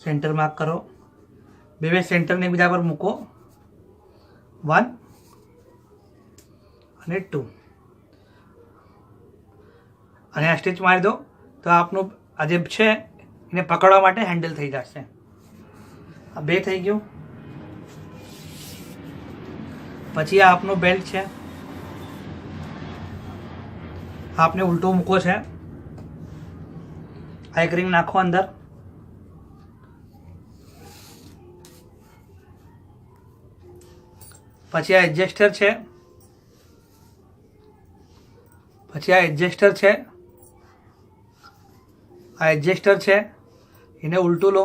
Centre mark करो, બે centre ने बीजा पर मूको, 1 અને 2 અને આ સ્ટિચ મારી દો તો આપનું આ જે છે એને પકડવા માટે હેન્ડલ થઈ જશે। આ 2 થઈ ગયું। પછી આ આપનો બેલ્ટ છે, आपने उल्टो मूको है। आ एक रिंग नाखो अंदर, पछी आ एडजस्टर है, पछी आ एडजस्टर है, आ एडजस्टर है इन्हें उल्टू लो,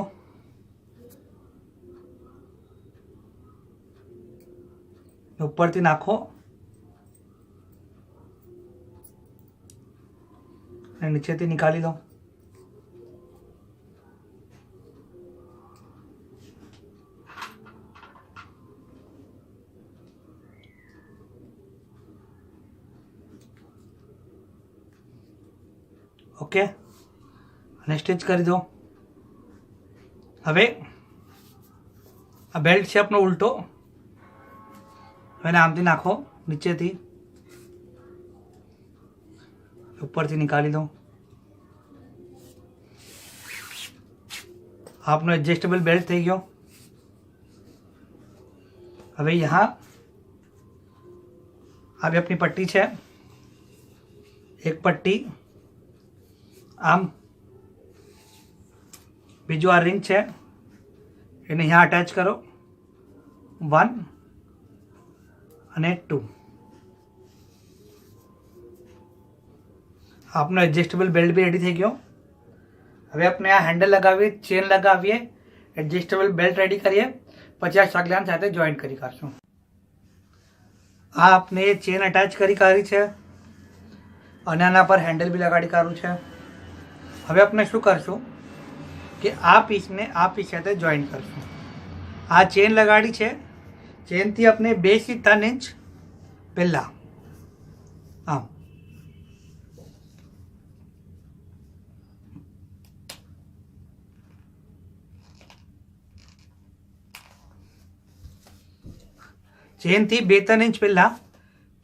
ऊपर थी नाखो नीचे थी निकाली लो। ओके અને સ્ટિચ કરી દો। હવે આ બેલ્ટ છે આપણો ઉલટો, એને આમથી નાખો, નીચેથી ઉપરથી निकाली दो। आपनो एडजस्टेबल बेल्ट थी गयो। हवे यहाँ अभी अपनी पट्टी है, एक पट्टी आम, बीजू आ रिंग है इन्हें यहाँ अटैच करो, 1 અને 2। आपनो एडजस्टेबल बेल्ट भी रेडी थी गयो। हवे अपने आ हेन्डल लगावीए, चेन लगावीए, एडजस्टेबल बेल्ट रेडी करिए, पछी आ सगलान साथे जॉइंट करी काढशुं। आ आपने चेन अटैच करी काढी छे अने आना पर हेन्डल भी लगाड़ी काढुं छे। हवे अपने शुं करशुं कि आ पीस ने आ पीस साथे जॉइंट करशुं। आ चेन लगाड़ी छे, चेन थी अपने 2 થી 3 इंच पहला आम, चेन थी 2-3 इंच पहला,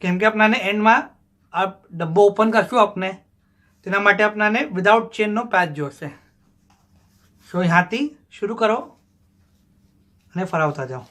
केम के अपना एंड में आ डब्बो ओपन करशुं अपने तेना माटे अपना विदाउट चेन नो पैच जोईशे। सो यहाँ थी शुरू करो અને ફરાવતા જાઓ।